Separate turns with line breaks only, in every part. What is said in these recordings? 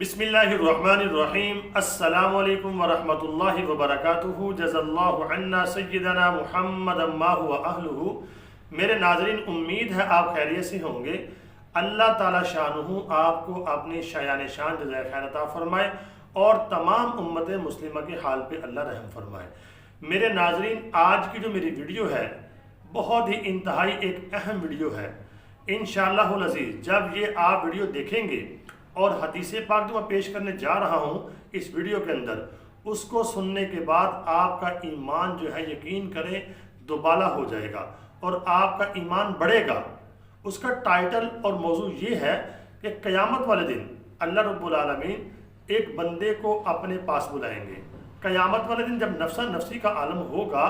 بسم اللہ الرحمن الرحیم۔ السلام علیکم ورحمۃ اللہ وبرکاتہ۔ جزا اللہ عنا سیدنا محمد ما هو اہلہ۔ میرے ناظرین، امید ہے آپ خیریت سے ہوں گے۔ اللہ تعالی شانہ آپ کو اپنی شایان شان جزائے خیر عطا فرمائے اور تمام امت مسلمہ کے حال پہ اللہ رحم فرمائے۔ میرے ناظرین، آج کی جو میری ویڈیو ہے بہت ہی انتہائی ایک اہم ویڈیو ہے۔ انشاءاللہ العزیز جب یہ آپ ویڈیو دیکھیں گے اور حدیث پاک جو میں پیش کرنے جا رہا ہوں اس ویڈیو کے اندر، اس کو سننے کے بعد آپ کا ایمان جو ہے یقین کریں دوبالا ہو جائے گا اور آپ کا ایمان بڑھے گا۔ اس کا ٹائٹل اور موضوع یہ ہے کہ قیامت والے دن اللہ رب العالمین ایک بندے کو اپنے پاس بلائیں گے۔ قیامت والے دن جب نفسا نفسی کا عالم ہوگا،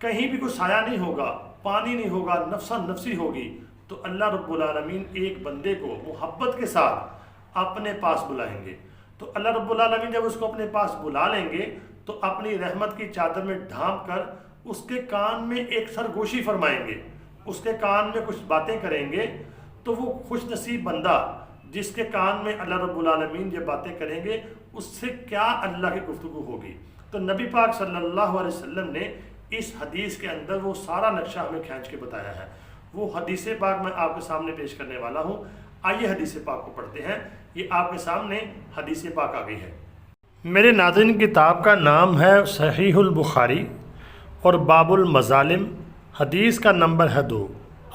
کہیں بھی کوئی سایہ نہیں ہوگا، پانی نہیں ہوگا، نفسا نفسی ہوگی، تو اللہ رب العالمین ایک بندے کو محبت کے ساتھ اپنے پاس بلائیں گے۔ تو اللہ رب العالمین جب اس کو اپنے پاس بلا لیں گے تو اپنی رحمت کی چادر میں ڈھانپ کر اس کے کان میں ایک سرگوشی فرمائیں گے، اس کے کان میں کچھ باتیں کریں گے۔ تو وہ خوش نصیب بندہ جس کے کان میں اللہ رب العالمین یہ باتیں کریں گے، اس سے کیا اللہ کی گفتگو ہوگی۔ تو نبی پاک صلی اللہ علیہ وسلم نے اس حدیث کے اندر وہ سارا نقشہ ہمیں کھینچ کے بتایا ہے۔ وہ حدیث پاک میں آپ کے سامنے پیش کرنے والا ہوں۔ آئیے حدیث پاک کو پڑھتے ہیں۔ یہ آپ کے سامنے حدیث پاک آ گئی ہے۔ میرے ناظرین، کتاب کا نام ہے صحیح البخاری اور باب المظالم، حدیث کا نمبر ہے 2۔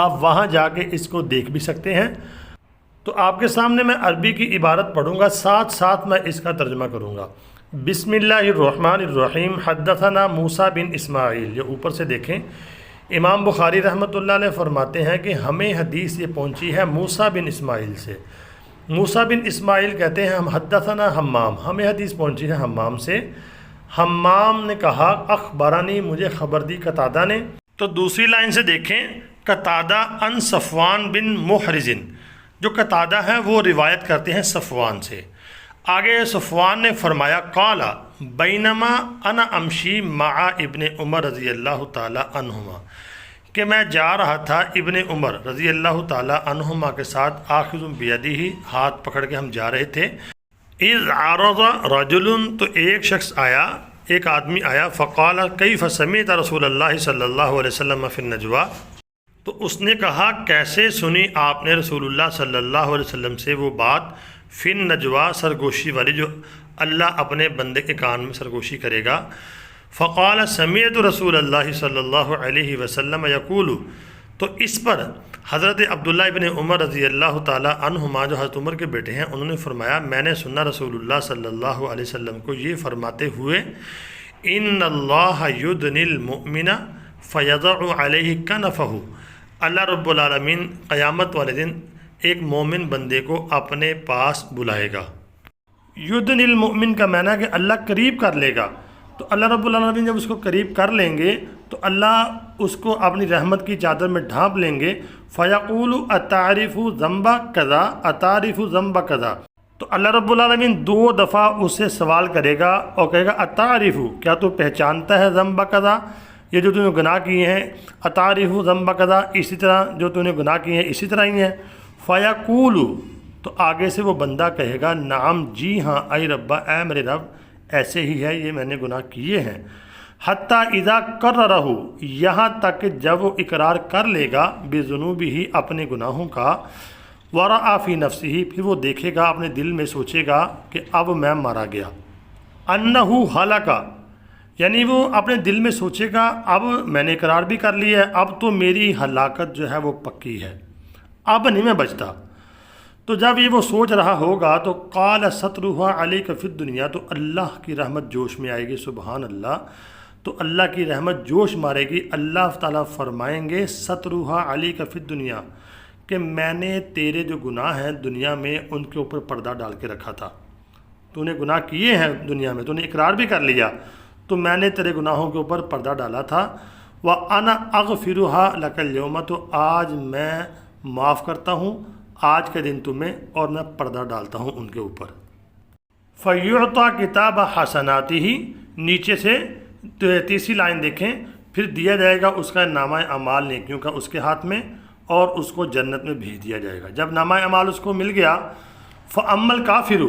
آپ وہاں جا کے اس کو دیکھ بھی سکتے ہیں۔ تو آپ کے سامنے میں عربی کی عبارت پڑھوں گا، ساتھ ساتھ میں اس کا ترجمہ کروں گا۔ بسم اللہ الرحمن الرحیم۔ حدثنا موسیٰ بن اسماعیل، یہ اوپر سے دیکھیں، امام بخاری رحمۃ اللہ علیہ فرماتے ہیں کہ ہمیں حدیث یہ پہنچی ہے موسیٰ بن اسماعیل سے۔ موسیٰ بن اسماعیل کہتے ہیں ہم حدثنا حمام، ہمیں حدیث پہنچی ہے حمام سے۔ حمام نے کہا اخبرانی، مجھے خبر دی قتادہ نے۔ تو دوسری لائن سے دیکھیں، قتادہ ان صفوان بن محرز، جو قتادہ ہیں وہ روایت کرتے ہیں صفوان سے۔ آگے صفوان نے فرمایا قال بینما انا امشی مع ابن عمر رضی اللہ تعالی عنہما، کہ میں جا رہا تھا ابن عمر رضی اللہ تعالی عنہما کے ساتھ، آخذ بیدہ، ہاتھ پکڑ کے ہم جا رہے تھے۔ اذ عرض رجل، تو ایک شخص آیا، ایک آدمی آیا، فقال کیف سمعت رسول اللہ صلی اللہ علیہ وسلم فی النجوى، تو اس نے کہا کیسے سنی آپ نے رسول اللہ صلی اللہ علیہ وسلم سے وہ بات، فی النجوى، سرگوشی والی، جو اللہ اپنے بندے کے کان میں سرگوشی کرے گا۔ فقال سمعت رسول اللہ صلی اللہ علیہ وسلم یقول، تو اس پر حضرت عبداللہ ابن عمر رضی اللہ تعالی عنہما، جو حضرت عمر کے بیٹے ہیں، انہوں نے فرمایا میں نے سنا رسول اللہ صلی اللہ علیہ وسلم کو یہ فرماتے ہوئے، ان اللہ یدنی المؤمن فیضع علیہ کنفہ، اللہ رب العالمین قیامت والے دن ایک مومن بندے کو اپنے پاس بلائے گا۔ یدنی المؤمن کا معنی ہے کہ اللہ قریب کر لے گا۔ تو اللہ رب العالمین جب اس کو قریب کر لیں گے تو اللہ اس کو اپنی رحمت کی چادر میں ڈھانپ لیں گے۔ فیقول اتعرف ذنب کذا، اتعرف ذنب کذا، تو اللہ رب العالمین 2 دفعہ اس سے سوال کرے گا اور کہے گا اتعرف، کیا تو پہچانتا ہے ذنب کذا، یہ جو تو نے گناہ کیے ہیں، اتعرف ذنب کذا، اسی طرح جو تو نے گناہ کیے ہیں اسی طرح ہی ہیں۔ فیقول، تو آگے سے وہ بندہ کہے گا نعم، جی ہاں، اے ربا، اے میرے رب، ایسے ہی ہے، یہ میں نے گناہ کیے ہیں۔ حتیٰ اذا کررہ، یہاں تک کہ جب وہ اقرار کر لے گا بذنوبہ، اپنے گناہوں کا، ورأى فی نفسہ، پھر وہ دیکھے گا، اپنے دل میں سوچے گا کہ اب میں مارا گیا، انہ ہلک، یعنی وہ اپنے دل میں سوچے گا اب میں نے اقرار بھی کر لیا ہے، اب تو میری ہلاکت جو ہے وہ پکی ہے، اب نہیں میں بچتا۔ تو جب یہ وہ سوچ رہا ہوگا تو قال سترہ علیک فی الدنیا، تو اللہ کی رحمت جوش میں آئے گی، سبحان اللہ، تو اللہ کی رحمت جوش مارے گی۔ اللہ تعالیٰ فرمائیں گے سترہ علیک فی الدنیا، کہ میں نے تیرے جو گناہ ہیں دنیا میں ان کے اوپر پردہ ڈال کے رکھا تھا، تو نے گناہ کیے ہیں دنیا میں، تو نے اقرار بھی کر لیا، تو میں نے تیرے گناہوں کے اوپر پردہ ڈالا تھا۔ وَأَنَا أَغْفِرُهَا لَكَ الْيَوْمَ، تو آج میں معاف کرتا ہوں آج کے دن تمہیں، اور میں پردہ ڈالتا ہوں ان کے اوپر۔ فَيُعْطَى كِتَابَ حَسَنَاتِهِ، نیچے سے تیسری لائن دیکھیں، پھر دیا جائے گا اس کا نامہ اعمال نیکیوں کا اس کے ہاتھ میں، اور اس کو جنت میں بھیج دیا جائے گا۔ جب نامہ اعمال اس کو مل گیا، فَأَمَّا الْكَافِرُ،